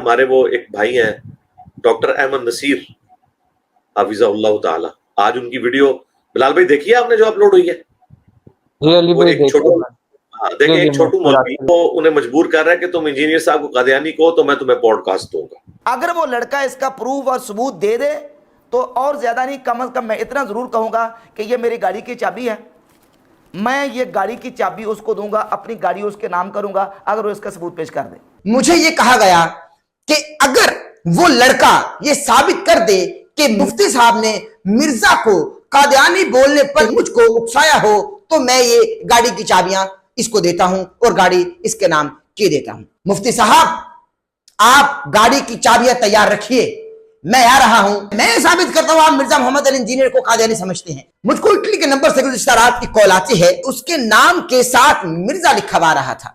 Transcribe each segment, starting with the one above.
ہمارے وہ ایک بھائی ہیں ڈاکٹر احمد نصیر حافظہ اللہ تعالی، آج ان کی ویڈیو بلال بھائی دیکھیے آپ نے جو اپلوڈ ہوئی ہے. جی علی بھائی دیکھیں ایک چھوٹو مولوی کو انہیں مجبور کر رہا ہے کہ تم انجینئر صاحب کو قادیانی کہو تو میں تمہیں پوڈ کاسٹ دوں گا. اگر وہ لڑکا اس کا پروف اور ثبوت دے دے تو اور زیادہ نہیں، کم از کم میں اتنا ضرور کہوں گا کہ یہ میری گاڑی کی چابی ہے، میں یہ گاڑی کی چابی اس کو دوں گا، اپنی گاڑی اس کے نام کروں گا اگر وہ اس کا ثبوت پیش کر دے. مجھے یہ کہا گیا کہ اگر وہ لڑکا یہ ثابت کر دے کہ مفتی صاحب نے مرزا کو قادیانی بولنے پر مجھ کو اکسایا ہو تو میں یہ گاڑی کی چابیاں اس کو دیتا ہوں اور گاڑی اس کے نام کی دیتا ہوں. مفتی صاحب آپ گاڑی کی چابیاں تیار رکھیے، میں آ رہا ہوں. میں ثابت کرتا ہوں آپ مرزا محمد علی انجینئر کو قادیانی سمجھتے ہیں. مجھ کو اٹلی کے نمبر سے گزشتہ رات کی کال آتی ہے، اس کے نام کے ساتھ مرزا لکھا ہوا رہا تھا،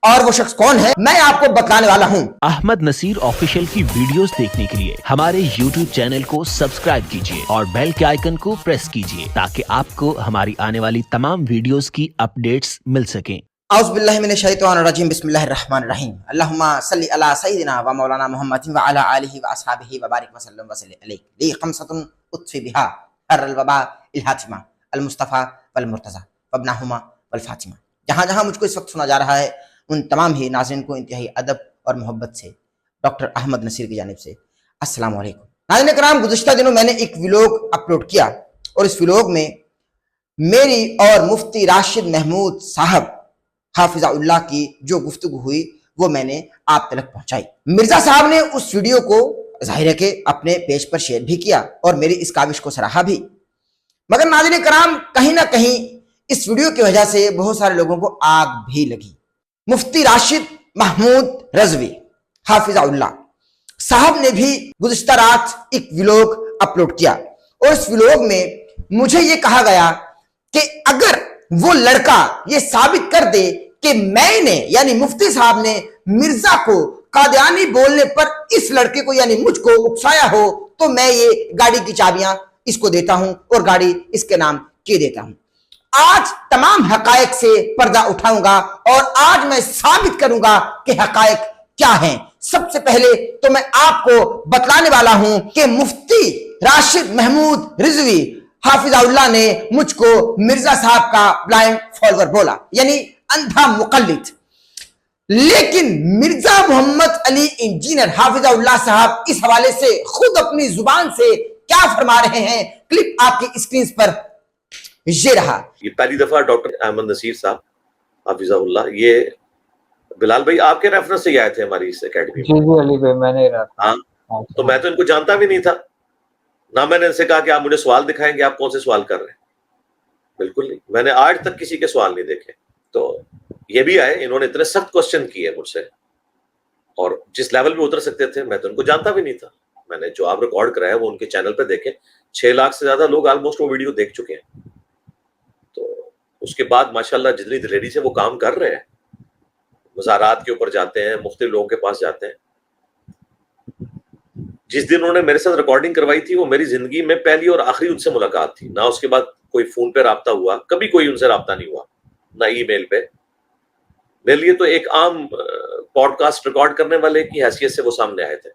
اور وہ شخص کون ہے میں آپ کو بتانے والا ہوں. احمد نصیر آفیشیل کی ویڈیوز دیکھنے کے لیے ہمارے یوٹیوب چینل کو سبسکرائب کیجیے اور بیل کے آئیکن کو پریس کیجیے تاکہ آپ کو ہماری آنے والی تمام ویڈیوز کی اپڈیٹس مل سکیں. اعوذ باللہ من الشیطان الرجیم، بسم اللہ الرحمن الرحیم. اللہم صلی علی سیدنا و مولانا محمد و علی آلہ و اصحابہ وبارک وسلم وصلی علیہ. لی خمسۃ اطفی بہا حر الوباء الحاتمہ المصطفیٰ والمرتضیٰ وابنہما والفاطمہ. جہاں جہاں مجھ کو اس وقت سنا جا رہا ہے ان تمام ہی ناظرین کو انتہائی ادب اور محبت سے ڈاکٹر احمد نصیر کی جانب سے السلام علیکم. ناظرین کرام، گزشتہ دنوں میں نے ایک ویلوگ اپلوڈ کیا اور اس ویلوگ میں میری اور مفتی راشد محمود صاحب حافظہ اللہ کی جو گفتگو ہوئی وہ میں نے آپ تک پہنچائی. مرزا صاحب نے اس ویڈیو کو ظاہر ہے کہ اپنے پیج پر شیئر بھی کیا اور میری اس کاوش کو سراہا بھی. مگر ناظرین کرام، کہیں نہ کہیں اس ویڈیو کی وجہ سے بہت سارے لوگوں کو آگ بھی لگی. مفتی راشد محمود رضوی حافظہ اللہ صاحب نے بھی گزشتہ رات ایک ویلوگ اپلوڈ کیا اور اس ویلوگ میں مجھے یہ کہا گیا کہ اگر وہ لڑکا یہ ثابت کر دے کہ میں نے یعنی مفتی صاحب نے مرزا کو قادیانی بولنے پر اس لڑکے کو یعنی مجھ کو اکسایا ہو تو میں یہ گاڑی کی چابیاں اس کو دیتا ہوں اور گاڑی اس کے نام کی دیتا ہوں. آج تمام حقائق سے پردہ اٹھاؤں گا اور آج میں ثابت کروں گا کہ حقائق کیا ہیں. سب سے پہلے تو میں آپ کو بتلانے والا ہوں کہ مفتی راشد محمود رضوی حافظہ اللہ نے مجھ کو مرزا صاحب کا بلائنڈ فالوور بولا، یعنی اندھا مقلد. لیکن مرزا محمد علی انجینئر حافظہ اللہ صاحب اس حوالے سے خود اپنی زبان سے کیا فرما رہے ہیں، کلپ آپ کی اسکرین پر یہ رہا. یہ پہلی دفعہ ڈاکٹر احمد نصیر صاحب حافظہ اللہ، یہ بلال بھائی آپ کے ریفرنس سے ہی آئے تھے ہماری اس اکیڈمی میں. جی علی بھائی میں نے تو میں تو ان کو جانتا بھی نہیں تھا، نہ میں نے ان سے کہا کہ آپ مجھے سوال دکھائیں گے، آپ کون سے سوال کر رہے ہیں. بالکل نہیں، میں نے آج تک کسی کے سوال نہیں دیکھے. تو یہ بھی آئے، انہوں نے اتنے سخت کوسچن کیے مجھ سے اور جس لیول پہ اتر سکتے تھے میں تو ان کو جانتا بھی نہیں تھا. میں نے جو آپ ریکارڈ کرایا وہ ان کے چینل پہ دیکھیں، 6 لاکھ سے زیادہ لوگ آلموسٹ وہ ویڈیو دیکھ چکے ہیں. تو اس کے بعد ماشاءاللہ جتنی دلیری سے وہ کام کر رہے ہیں، مزارات کے اوپر جاتے ہیں، مختلف لوگوں کے پاس جاتے ہیں. جس دن انہوں نے میرے ساتھ ریکارڈنگ کروائی تھی وہ میری زندگی میں پہلی اور آخری ان سے ملاقات تھی. نہ اس کے بعد کوئی فون پہ رابطہ ہوا، کبھی کوئی ان سے رابطہ نہیں ہوا، نہ ای میل پہ. میرے لیے تو ایک عام پوڈ کاسٹ ریکارڈ کرنے والے کی حیثیت سے وہ سامنے آئے تھے.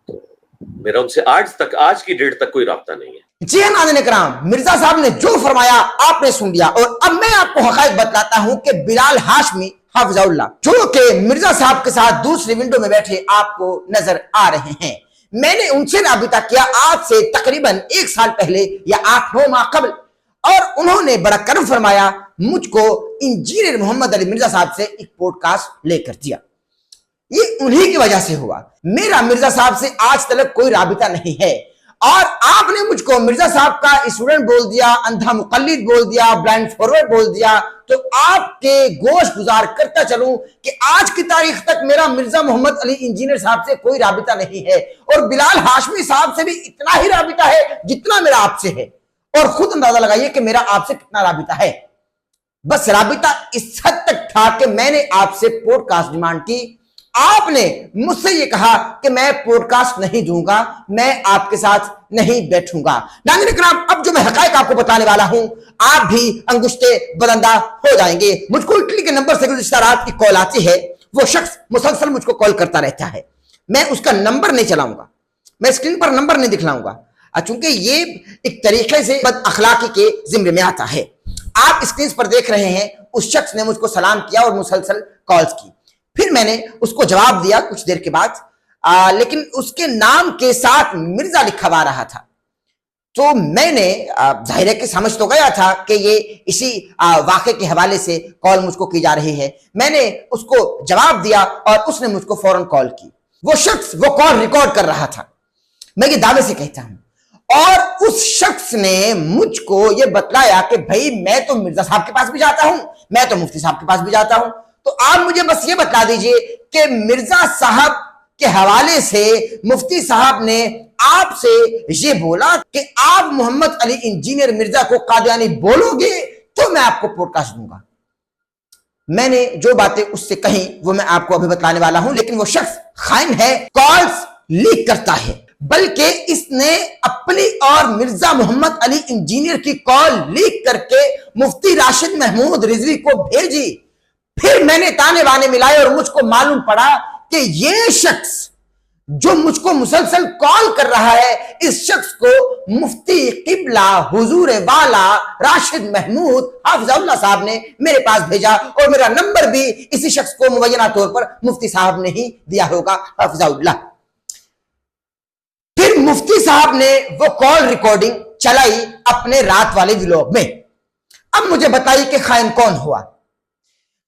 تو میرا ان سے آج کی ڈیٹ تک کوئی رابطہ نہیں ہے. جی ہاں ناظرین کرام، مرزا صاحب نے جو فرمایا آپ نے سن لیا اور اب میں آپ کو حقائق بتلاتا ہوں کہ بلال ہاشمی حافظہ اللہ جو کہ مرزا صاحب کے ساتھ دوسری ونڈو میں بیٹھے آپ کو نظر آ رہے ہیں، میں نے ان سے رابطہ کیا آج سے تقریباً 1 سال پہلے یا 8-9 ماہ قبل، اور انہوں نے بڑا کرم فرمایا، مجھ کو انجینئر محمد علی مرزا صاحب سے ایک پوڈ کاسٹ لے کر دیا. یہ انہی کی وجہ سے ہوا. میرا مرزا صاحب سے آج تک کوئی رابطہ نہیں ہے اور آپ نے مجھ کو مرزا صاحب کا اسٹوڈنٹ بول دیا، اندھا مقلد بول دیا، بلائنڈ فارورڈ بول دیا. تو آپ کے گوش گزار کرتا چلوں کہ آج کی تاریخ تک میرا مرزا محمد علی انجینئر صاحب سے کوئی رابطہ نہیں ہے اور بلال ہاشمی صاحب سے بھی اتنا ہی رابطہ ہے جتنا میرا آپ سے ہے. اور خود اندازہ لگائیے کہ میرا آپ سے کتنا رابطہ ہے. بس رابطہ اس حد تک تھا کہ میں نے آپ سے پوڈ کاسٹ ڈیمانڈ کی، آپ نے مجھ سے یہ کہا کہ میں پوڈ کاسٹ نہیں دوں گا، میں آپ کے ساتھ نہیں بیٹھوں گا. ناظرین کرام، اب جو میں حقائق آپ کو بتانے والا ہوں آپ بھی انگشتے بلندہ ہو جائیں گے. مجھ کو اٹلی کے نمبر سے گزشتہ رات کی کال آتی ہے وہ شخص مسلسل مجھ کو کال کرتا رہتا ہے. میں اس کا نمبر نہیں چلاؤں گا, میں اسکرین پر نمبر نہیں دکھلاؤں گا, چونکہ یہ ایک طریقے سے بد اخلاقی کے زمرے میں آتا ہے. آپ اسکرین پر دیکھ رہے ہیں اس شخص نے مجھ کو سلام کیا اور مسلسل کالز کی. پھر میں نے اس کو جواب دیا کچھ دیر کے بعد, لیکن اس کے نام کے ساتھ مرزا لکھا ہوا رہا تھا. تو میں نے ظاہر ہے کہ سمجھ تو گیا تھا کہ یہ اسی واقعے کے حوالے سے کال مجھ کو کی جا رہی ہے. میں نے اس کو جواب دیا اور اس نے مجھ کو فوراً کال کی. وہ شخص وہ کال ریکارڈ کر رہا تھا, میں یہ دعوے سے کہتا ہوں. اور اس شخص نے مجھ کو یہ بتلایا کہ بھائی میں تو مرزا صاحب کے پاس بھی جاتا ہوں, میں تو مفتی صاحب کے پاس بھی جاتا ہوں, تو آپ مجھے بس یہ بتلا دیجئے کہ مرزا صاحب کے حوالے سے مفتی صاحب نے آپ سے یہ بولا کہ آپ محمد علی انجینئر مرزا کو قادیانی بولو گے تو میں آپ کو پوڈ کاسٹ دوں گا. میں نے جو باتیں اس سے کہیں وہ میں آپ کو ابھی بتلانے والا ہوں, لیکن وہ شخص خائن ہے, کالز لیک کرتا ہے, بلکہ اس نے اپنی اور مرزا محمد علی انجینئر کی کال لیک کر کے مفتی راشد محمود رضوی کو بھیجی. پھر میں نے تانے بانے ملائے اور مجھ کو معلوم پڑا کہ یہ شخص جو مجھ کو مسلسل کال کر رہا ہے, اس شخص کو مفتی قبلہ حضور والا راشد محمود حافظ اللہ صاحب نے میرے پاس بھیجا, اور میرا نمبر بھی اسی شخص کو مبینہ طور پر مفتی صاحب نے ہی دیا ہوگا حافظ اللہ. پھر مفتی صاحب نے وہ کال ریکارڈنگ چلائی اپنے رات والے ولاگ میں. اب مجھے بتائیے کہ خائن کون ہوا.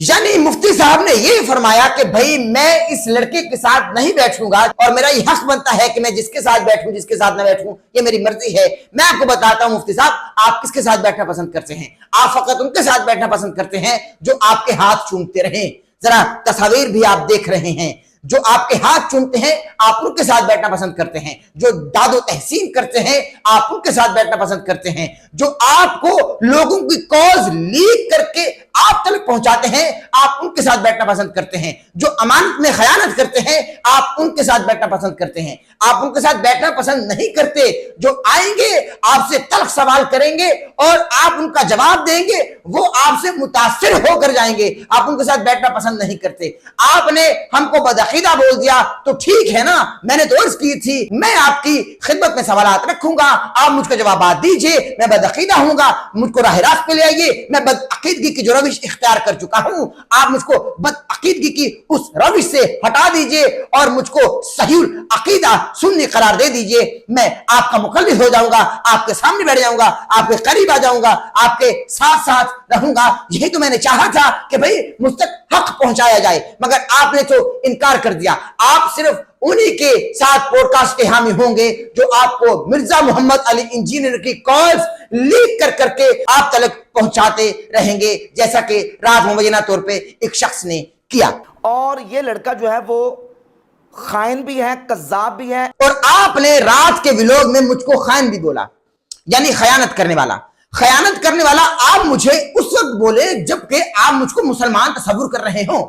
یعنی مفتی صاحب نے یہ فرمایا کہ بھائی میں اس لڑکے کے ساتھ نہیں بیٹھوں گا, اور میرا یہ حق بنتا ہے کہ میں جس کے ساتھ بیٹھوں جس کے ساتھ نہ بیٹھوں, یہ میری مرضی ہے. میں آپ کو بتاتا ہوں مفتی صاحب, آپ کس کے ساتھ بیٹھنا پسند کرتے ہیں؟ آپ فقط ان کے ساتھ بیٹھنا پسند کرتے ہیں جو آپ کے ہاتھ چومتے رہیں. ذرا تصاویر بھی آپ دیکھ رہے ہیں, جو آپ کے ہاتھ چومتے ہیں آپ ان کے ساتھ بیٹھنا پسند کرتے ہیں, جو داد و تحسین کرتے ہیں آپ ان کے ساتھ بیٹھنا پسند کرتے ہیں, جو آپ کو لوگوں کی کالز لیک کر کے آپ تک پہنچاتے ہیں آپ ان کے ساتھ بیٹھنا پسند کرتے ہیں, جو امانت میں خیانت کرتے ہیں آپ ان کے ساتھ بیٹھنا پسند کرتے ہیں. آپ ان کے ساتھ بیٹھنا پسند نہیں کرتے جو آئیں گے آپ سے تلخ سوال کریں گے اور آپ ان کا جواب دیں گے, وہ آپ سے متاثر ہو کر جائیں گے. آپ ان کے ساتھ بیٹھنا پسند نہیں کرتے. آپ نے ہم کو بدعقیدہ بول دیا تو ٹھیک ہے نا, میں نے تو عرض کی تھی میں آپ کی خدمت میں سوالات رکھوں گا, آپ مجھ کو جوابات دیجئے. میں بدعقیدہ ہوں گا, مجھ کو راہ راست پہ لے آئیے. میں بدعقیدگی کی جو روش اختیار کر چکا ہوں, آپ مجھ کو بدعقیدگی کی اس روش سے ہٹا دیجئے اور مجھ کو صحیح عقیدہ سنی قرار دے دیجئے. میں آپ کا مخلص ہو جاؤں گا, آپ کے سامنے بیٹھ جاؤں گا, آپ کے قریب آ جاؤں گا, آپ کے ساتھ ساتھ رہوں گا. یہی تو میں نے چاہا تھا کہ بھئی مجھ تک حق پہنچایا جائے, مگر آپ نے تو انکار کر دیا. آپ صرف انہی کے ساتھ پوڈ کاسٹ کے حامی ہوں گے جو آپ کو مرزا محمد علی انجینئر کی کالز لیک کر کر کے آپ تک پہنچاتے رہیں گے, جیسا کہ رات مبینہ طور پہ ایک شخص نے کیا. اور یہ لڑکا جو ہے وہ خائن بھی ہے, کذاب بھی ہے. اور آپ نے رات کے ولاگ میں مجھ کو خائن بھی بولا, یعنی خیانت کرنے والا. خیانت کرنے والا آپ مجھے اس وقت بولے جبکہ آپ مجھ کو مسلمان تصور کر رہے ہوں.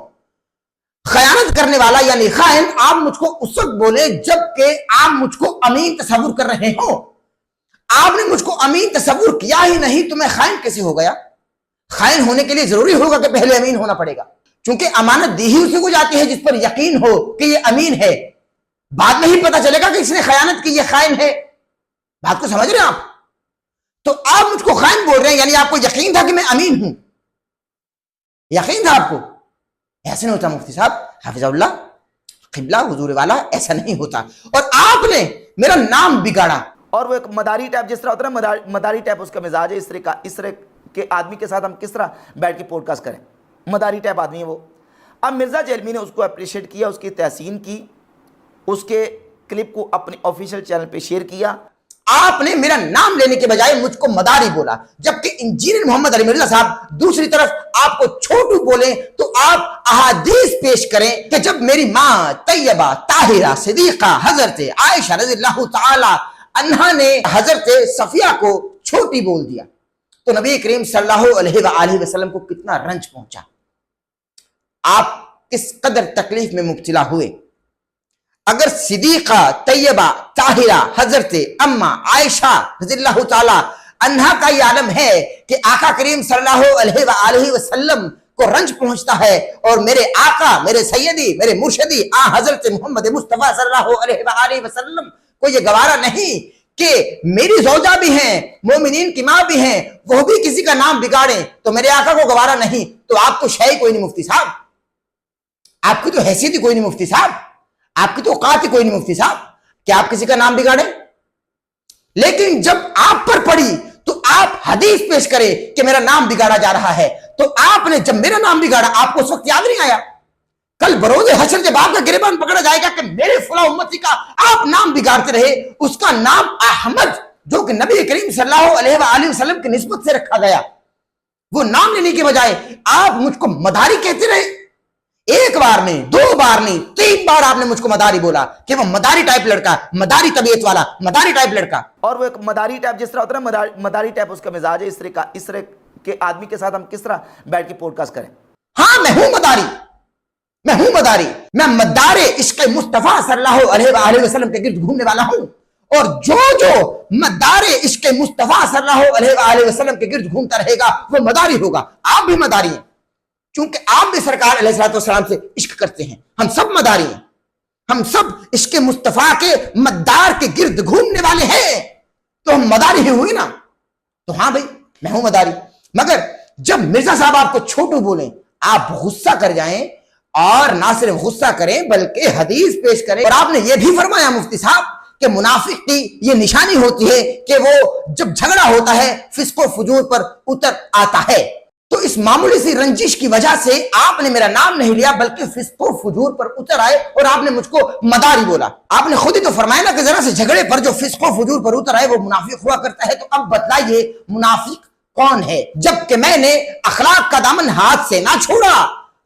خیانت کرنے والا یعنی خائن آپ مجھ کو اس وقت بولے جبکہ آپ مجھ کو امین تصور کر رہے ہوں. آپ نے مجھ کو امین تصور کیا ہی نہیں تو میں خائن کیسے ہو گیا؟ خائن ہونے کے لیے ضروری ہوگا کہ پہلے امین ہونا پڑے گا, چونکہ امانت دی ہی اسی کو جاتی ہے جس پر یقین ہو کہ یہ امین ہے. بعد میں ہی پتا چلے گا کہ اس نے خیانت کی, یہ خائن ہے. بات کو سمجھ رہے ہیں آپ؟ تو آپ مجھ کو خائن بول رہے ہیں, یعنی آپ کو یقین تھا کہ میں امین ہوں, یقین تھا آپ کو. ایسا نہیں ہوتا مفتی صاحب, حافظ اللہ قبلہ حضور والا, ایسا نہیں ہوتا. اور آپ نے میرا نام بگاڑا. اور وہ ایک مداری ٹائپ جس طرح ہوتا ہے نا, مداری ٹائپ اس کا مزاج ہے. اس طرح کے آدمی کے ساتھ ہم کس طرح بیٹھ کے پوڈ کاسٹ کریں؟ مداری ٹائپ آدمی ہے وہ. اب مرزا جیلمی نے اس کو اپریشیٹ کیا, اس کی تحسین کی, اس کے کلپ کو اپنے آفیشیل چینل پہ شیئر کیا. آپ نے میرا نام لینے کے بجائے مجھ کو مداری بولا, جبکہ انجینئر محمد علی مرزا صاحب دوسری طرف آپ کو چھوٹو بولیں تو آپ احادیث پیش کریں کہ جب میری ماں طیبہ طاہرہ صدیقہ حضرت عائشہ رضی اللہ تعالی عنہا نے حضرت صفیہ کو چھوٹی بول دیا تو نبی کریم صلی اللہ علیہ وآلہ وسلم کو کتنا رنج پہنچا, آپ کس قدر تکلیف میں مبتلا ہوئے. اگر صدیقہ طیبہ طاہرہ حضرت اما عائشہ رضی اللہ تعالی عنہا کا یہ عالم ہے کہ آقا کریم صلی اللہ علیہ وآلہ وسلم کو رنج پہنچتا ہے اور میرے آقا، میرے سیدی، میرے مرشدی حضرت محمد مصطفیٰ صلی اللہ علیہ وآلہ وسلم کو یہ گوارا نہیں کہ میری زوجہ بھی ہیں، مومنین کی ماں بھی ہیں، وہ بھی کسی کا نام بگاڑیں، تو میرے آقا کو گوارا نہیں، تو آپ تو شے کوئی نہیں مفتی صاحب، آپ کی تو حیثیت ہی کوئی نہیں مفتی صاحب، آپ کی تو اوقات ہی کوئی نہیں مفتی صاحب کہ آپ کسی کا نام بگاڑیں۔ لیکن جب آپ پر پڑی تو آپ حدیث پیش کرے کہ میرا نام بگاڑا جا رہا ہے، تو آپ نے جب میرا نام بگاڑا آپ کو اس وقت یاد نہیں آیا؟ کل بروز حشر جب آپ کا گریبان پکڑا جائے گا کہ میرے فلاں امتی کا آپ نام بگاڑتے رہے، اس کا نام احمد جو کہ نبی کریم صلی اللہ علیہ وآلہ وسلم کی نسبت سے رکھا گیا، وہ نام لینے کے بجائے آپ مجھ کو مداری کہتے رہے۔ ایک بار نہیں، دو بار نہیں، 3 بار آپ نے مجھ کو مداری بولا کہ وہ مداری ٹائپ لڑکا، مداری طبیعت والا، مداری ٹائپ لڑکا۔ اور وہ ایک مداری ٹائپ جس طرح ہوتا ہے نا، مداری ٹائپ اس کا مزاج ہے، اس طرح کے آدمی کے ساتھ ہم کس طرح بیٹھ کے پوڈ کاسٹ کریں؟ ہاں میں ہوں مداری، میں ہوں مداری، میں مدار عشق مصطفیٰ صلی اللہ علیہ وآلہ وسلم کے گرد گھومنے والا ہوں، اور جو مدار عشق مصطفیٰ صلی اللہ علیہ وآلہ وسلم کے گرد گھومتا رہے گا وہ مداری ہوگا۔ آپ بھی مداری ہیں، چونکہ آپ بھی سرکار علیہ السلام سے عشق کرتے ہیں، ہم سب مداری ہیں، ہم سب عشق مصطفیٰ کے مدار کے گرد گھومنے والے ہیں، تو ہم مداری ہی ہوئی نا۔ تو ہاں بھائی میں ہوں مداری، مگر جب مرزا صاحب آپ کو چھوٹو بولیں، آپ غصہ کر جائیں، اور نہ صرف غصہ کریں بلکہ حدیث پیش کریں، اور آپ نے یہ بھی فرمایا مفتی صاحب کہ منافق کی یہ نشانی ہوتی ہے کہ وہ جب جھگڑا ہوتا ہے فسق و فجور پر اتر آتا ہے، تو اس معمولی سی رنجش کی وجہ سے آپ نے میرا نام نہیں لیا بلکہ فسق و فجور پر اتر آئے اور آپ نے مجھ کو مداری بولا۔ آپ نے خود ہی تو فرمایا نا کہ ذرا سے جھگڑے پر جو فسق و فجور پر اتر آئے وہ منافق ہوا کرتا ہے، تو اب بتلائیے منافق کون ہے؟ جبکہ میں نے اخلاق کا دامن ہاتھ سے نہ چھوڑا،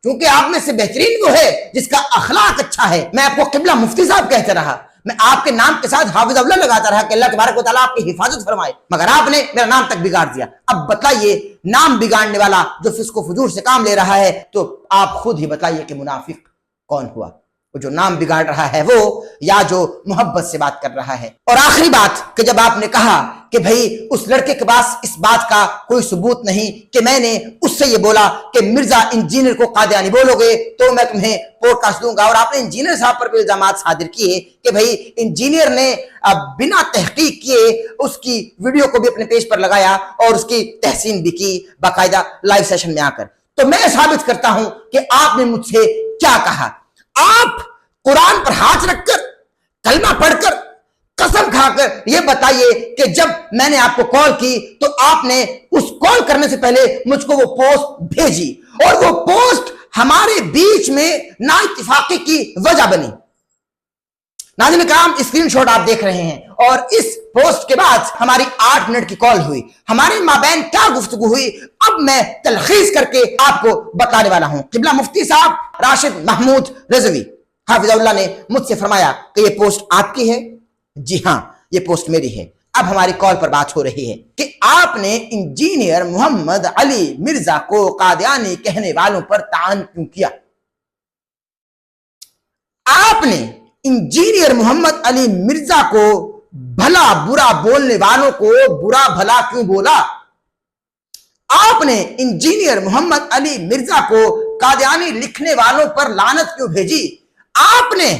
کیونکہ آپ میں سے بہترین وہ ہے جس کا اخلاق اچھا ہے۔ میں آپ کو قبلہ مفتی صاحب کہتے رہا، میں آپ کے نام کے ساتھ حافظ اللہ لگاتا رہا کہ اللہ تبارک و تعالیٰ آپ کی حفاظت فرمائے، مگر آپ نے میرا نام تک بگاڑ دیا۔ اب بتائیے نام بگاڑنے والا جو فسق و فجور سے کام لے رہا ہے، تو آپ خود ہی بتائیے کہ منافق کون ہوا؟ وہ جو نام بگاڑ رہا ہے وہ، یا جو محبت سے بات کر رہا ہے؟ اور آخری بات کہ جب آپ نے کہا کہ بھئی اس لڑکے کے پاس اس بات کا کوئی ثبوت نہیں کہ میں نے اس سے یہ بولا کہ مرزا انجینئر کو قادیانی بولو گے تو میں تمہیں پوڈ کاسٹ دوں گا، اور آپ نے انجینئر صاحب پر بھی الزامات صادر کیے کہ بھئی انجینئر نے بنا تحقیق کیے اس کی ویڈیو کو بھی اپنے پیج پر لگایا اور اس کی تحسین بھی کی باقاعدہ لائیو سیشن میں آ کر۔ تو میں ثابت کرتا ہوں کہ آپ نے مجھ سے کیا کہا۔ آپ قرآن پر ہاتھ رکھ کر، کلمہ پڑھ کر، قسم کھا کر یہ بتائیے کہ جب میں نے آپ کو کال کی تو آپ نے اس کال کرنے سے پہلے مجھ کو وہ پوسٹ بھیجی، اور وہ پوسٹ ہمارے بیچ میں نا اتفاقی کی وجہ بنی۔ ناظرین کرام اسکرین شاٹ آپ دیکھ رہے ہیں، اور اس پوسٹ کے بعد ہماری 8 منٹ کی کال ہوئی، ہمارے مابین کیا گفتگو ہوئی اب میں تلخیص کر کے آپ کو بتانے والا ہوں۔ قبلہ مفتی صاحب راشد محمود رضوی حافظ اللہ نے مجھ سے فرمایا کہ یہ پوسٹ آپ کی ہے؟ جی ہاں یہ پوسٹ میری ہے۔ اب ہماری کال پر بات ہو رہی ہے کہ آپ نے انجینئر محمد علی مرزا کو قادیانی کہنے والوں پر طعن کیوں کیا؟ آپ نے انجینئر محمد علی مرزا کو بھلا برا بولنے والوں کو برا بھلا کیوں بولا؟ آپ نے انجینئر محمد علی مرزا کو قادیانی لکھنے والوں پر لعنت کیوں بھیجی؟ آپ نے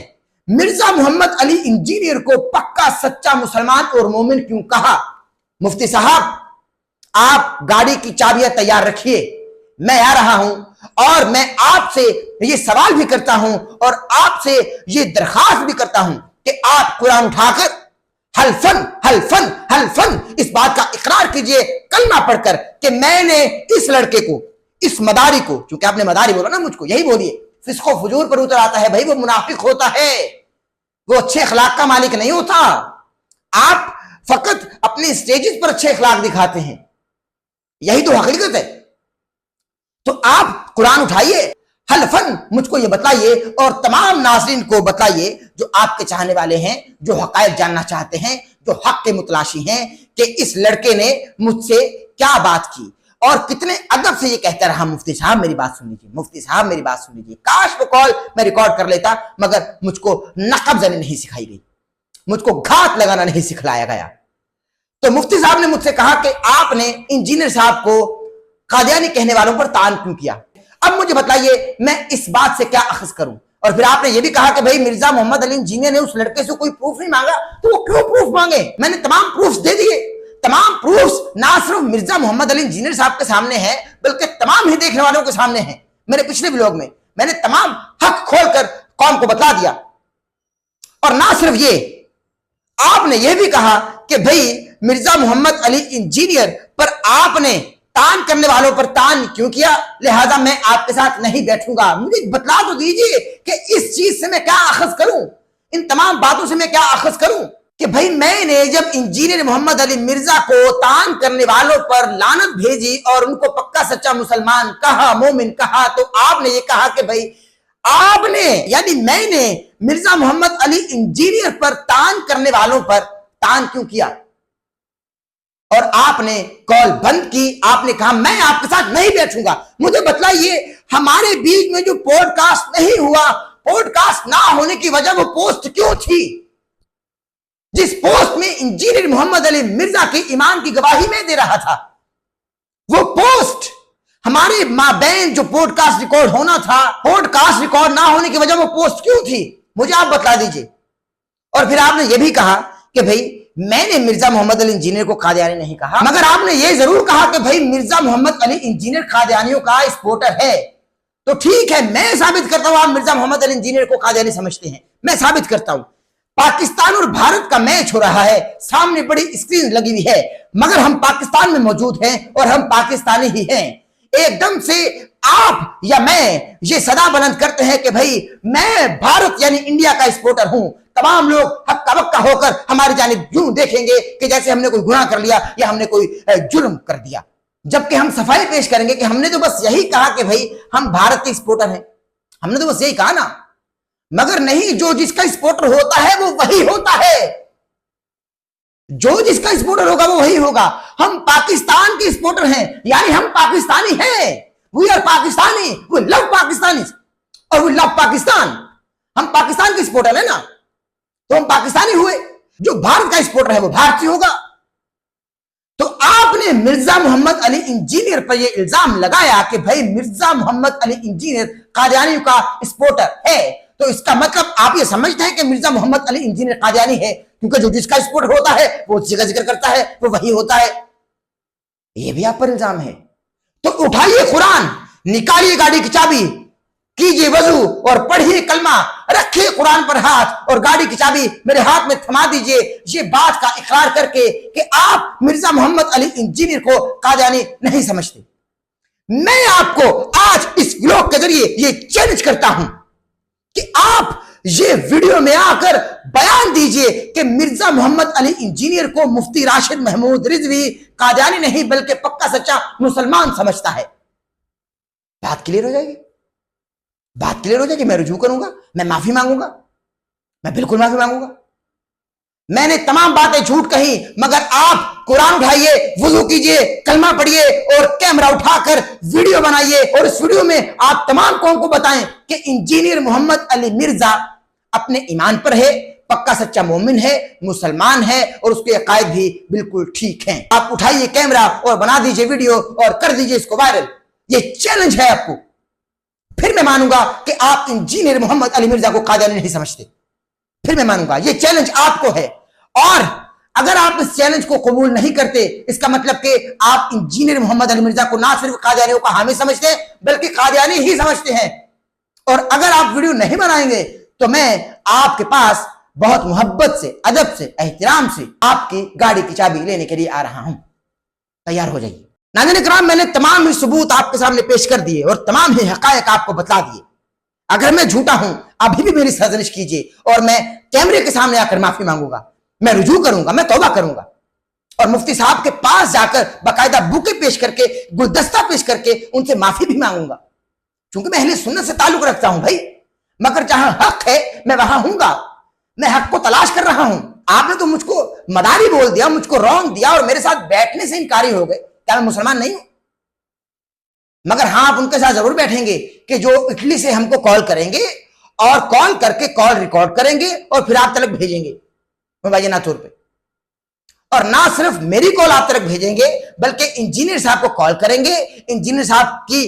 مرزا محمد علی انجینئر کو پکا سچا مسلمان اور مومن کیوں کہا؟ مفتی صاحب آپ گاڑی کی چابیاں تیار رکھیے، میں آ رہا ہوں، اور میں آپ سے یہ سوال بھی کرتا ہوں اور آپ سے یہ درخواست بھی کرتا ہوں کہ آپ قرآن اٹھا کر حلفن حلفن حلفن اس بات کا اقرار کیجئے کلمہ پڑھ کر کہ میں نے اس لڑکے کو، اس مداری کو، چونکہ آپ نے مداری بولا نا مجھ کو، یہی بولیے، فسق و فجور پر اتر آتا ہے، بھائی وہ منافق ہوتا ہے، وہ اچھے اخلاق کا مالک نہیں ہوتا۔ آپ فقط اپنے سٹیجز پر اچھے اخلاق دکھاتے ہیں، یہی تو حقیقت ہے۔ تو آپ قرآن اٹھائیے، حلفن مجھ کو یہ بتائیے اور تمام ناظرین کو بتائیے جو آپ کے چاہنے والے ہیں، جو حقائق جاننا چاہتے ہیں، جو حق کے متلاشی ہیں، کہ اس لڑکے نے مجھ سے کیا بات کی اور کتنے ادب سے یہ کہتا رہا مفتی صاحب میری بات سن لیجیے، مفتی صاحب میری بات سن لیجیے۔ کاش وہ کال میں ریکارڈ کر لیتا، مگر مجھ کو نقب زنی نہیں سکھائی گئی، مجھ کو گھات لگانا نہیں سکھلایا گیا۔ تو مفتی صاحب نے مجھ سے کہا کہ آپ نے انجینئر صاحب کو قادیانی کہنے والوں پر طعن کیوں کیا؟ اب مجھے بتائیے میں اس بات سے کیا اخذ کروں؟ اور پھر آپ نے یہ بھی کہا کہ بھائی مرزا محمد علی انجینئر نے اس لڑکے سے کوئی پروف نہیں مانگا، تو وہ کیوں پروف مانگے؟ میں نے تمام پروفز دے دیے. تمام پروفز نہ صرف مرزا محمد علی انجینئر صاحب کے سامنے ہیں بلکہ تمام ہی دیکھنے والوں کے سامنے ہیں. میرے پچھلے ولاگ میں میں نے تمام حق کھول کر قوم کو بتلا دیا. اور نہ صرف یہ، آپ نے یہ بھی کہا کہ بھئی مرزا محمد علی انجینئر پر آپ نے تان کرنے والوں پر تان کیوں کیا، لہذا میں آپ کے ساتھ نہیں بیٹھوں گا. مجھے بتلا تو دیجئے کہ اس چیز سے میں کیا اخذ کروں، ان تمام باتوں سے میں کیا اخذ کروں کہ بھئی میں نے جب انجینئر محمد علی مرزا کو تان کرنے والوں پر لعنت بھیجی اور ان کو پکا سچا مسلمان کہا، مومن کہا، تو آپ نے یہ کہا کہ بھئی آپ نے یعنی میں نے مرزا محمد علی انجینئر پر تان کرنے والوں پر تان کیوں کیا، اور آپ نے کال بند کی. آپ نے کہا میں آپ کے ساتھ نہیں بیٹھوں گا. مجھے بتلائیے ہمارے بیچ میں جو پوڈ کاسٹ نہیں ہوا، پوڈ کاسٹ نہ ہونے کی وجہ وہ پوسٹ کیوں تھی جس پوسٹ میں انجینئر محمد علی مرزا کی ایمان کی گواہی میں دے رہا تھا؟ وہ پوسٹ ہمارے مابین جو پوڈ کاسٹ ریکارڈ ہونا تھا، پوڈ کاسٹ ریکارڈ نہ ہونے کی وجہ وہ پوسٹ کیوں تھی؟ مجھے آپ بتلا دیجئے. اور پھر آپ نے یہ بھی کہا کہ بھئی میں نے مرزا محمد علی انجینئر کو قادیانی نہیں کہا، مگر آپ نے یہ ضرور کہا کہ بھئی مرزا محمد علی انجینئر قادیانیوں کا سپورٹر ہے. تو ٹھیک ہے، میں ثابت کرتا ہوں آپ مرزا محمد علی انجینئر کو قادیانی سمجھتے ہیں. میں ثابت کرتا ہوں. پاکستان اور بھارت کا میچ ہو رہا ہے، سامنے بڑی اسکرین لگی ہوئی ہے، مگر ہم پاکستان میں موجود ہیں اور ہم پاکستانی ہی ہیں. ایک دم سے آپ یا میں یہ صدا بلند کرتے ہیں کہ بھئی میں بھارت یعنی انڈیا کا سپورٹر ہوں. تمام لوگ ہکا بکا ہو کر ہماری جانب یوں دیکھیں گے کہ جیسے ہم نے کوئی گناہ کر لیا یا ہم نے کوئی جرم کر دیا، جبکہ ہم صفائی پیش کریں گے کہ ہم نے تو بس یہی کہا کہ بھئی ہم بھارت کے سپورٹر ہیں. ہم نے تو بس یہی کہا نا، مگر نہیں، جو جس کا سپورٹر ہوتا ہے وہ وہی ہوتا ہے. جو جس کا سپورٹر ہوگا وہ وہی ہوگا. ہم پاکستان کے سپورٹر ہیں، یعنی ہم پاکستانی ہیں. وی آر پاکستانی، وی لو پاکستانی اور وی لو پاکستان. ہم پاکستان کے سپورٹر ہیں نا، تو ہم پاکستانی ہوئے. جو بھارت کا سپورٹر ہے وہ بھارتی ہوگا. تو آپ نے مرزا محمد علی انجینئر پر یہ الزام لگایا کہ بھائی مرزا محمد علی انجینئر قادیانیوں کا سپورٹر ہے، تو اس کا مطلب آپ یہ سمجھتے ہیں کہ مرزا محمد علی انجینئر قادیانی ہے، کیونکہ جو جس کا سپورٹر ہوتا ہے وہ اسی کا ذکر کرتا ہے، وہ وہی ہوتا ہے. یہ بھی آپ پر الزام ہے. تو اٹھائیے قرآن، نکالیے گاڑی کی چابی، کیجئے وضو اور پڑھیے کلمہ، رکھیے قرآن پر ہاتھ اور گاڑی کی چابی میرے ہاتھ میں تھما دیجئے، یہ بات کا اقرار کر کے کہ آپ مرزا محمد علی انجینئر کو قادیانی نہیں سمجھتے. میں آپ کو آج اس ولاگ کے ذریعے یہ چیلنج کرتا ہوں کہ آپ یہ ویڈیو میں آ کر بیان دیجئے کہ مرزا محمد علی انجینئر کو مفتی راشد محمود رضوی قادیانی نہیں بلکہ پکا سچا مسلمان سمجھتا ہے. بات کلیئر ہو جائے گی. بات کلیئر ہو جائے گی. میں رجوع کروں گا، میں معافی مانگوں گا، میں بالکل معافی مانگوں گا. میں نے تمام باتیں جھوٹ کہی، مگر آپ قرآن اٹھائیے، وضو کیجئے، کلمہ پڑھیے اور کیمرہ اٹھا کر ویڈیو بنائیے اور اس ویڈیو میں آپ تمام قوم کو بتائیں کہ انجینئر محمد علی مرزا اپنے ایمان پر ہے، پکا سچا مومن ہے، مسلمان ہے اور اس کے عقائد بھی بالکل ٹھیک ہیں. آپ اٹھائیے کیمرہ اور بنا دیجئے ویڈیو اور کر دیجئے اس کو وائرل. یہ چیلنج ہے آپ کو. پھر میں مانوں گا کہ آپ انجینئر محمد علی مرزا کو قادیانی نہیں سمجھتے. پھر میں مانوں گا. یہ چیلنج آپ کو ہے. اور اگر آپ اس چیلنج کو قبول نہیں کرتے، اس کا مطلب کہ آپ انجینئر محمد علی مرزا کو نہ صرف قادیانیوں کا حامی سمجھتے ہیں بلکہ قادیانی ہی سمجھتے ہیں. اور اگر آپ ویڈیو نہیں بنائیں گے تو میں آپ کے پاس بہت محبت سے، ادب سے، احترام سے آپ کی گاڑی کی چابی لینے کے لیے آ رہا ہوں. تیار ہو جائیے. ناظرین کرام، میں نے تمام ہی ثبوت آپ کے سامنے پیش کر دیے اور تمام ہی حقائق آپ کو بتلا دیے. اگر میں جھوٹا ہوں ابھی بھی میری سرزنش کیجیے اور میں کیمرے کے سامنے آ کر معافی مانگوں گا. میں رجوع کروں گا، میں توبہ کروں گا اور مفتی صاحب کے پاس جا کر باقاعدہ بوکے پیش کر کے، گلدستہ پیش کر کے ان سے معافی بھی مانگوں گا. چونکہ میں اہل سنت سے تعلق رکھتا ہوں بھائی، مگر جہاں حق ہے میں وہاں ہوں گا. میں حق کو تلاش کر رہا ہوں. آپ نے تو مجھ کو مداری بول دیا، مجھ کو رونگ دیا اور میرے ساتھ بیٹھنے سے انکاری ہو گئے. کیا میں مسلمان نہیں ہوں؟ مگر ہاں آپ ان کے ساتھ ضرور بیٹھیں گے کہ جو اٹلی سے ہم کو کال کریں گے اور کال کر کے کال ریکارڈ کریں گے اور پھر آپ تک بھیجیں گے مبینہ طور پہ. اور نہ صرف میری کال آپ تک بھیجیں گے بلکہ انجینئر صاحب کو کال کریں گے، انجینئر صاحب کی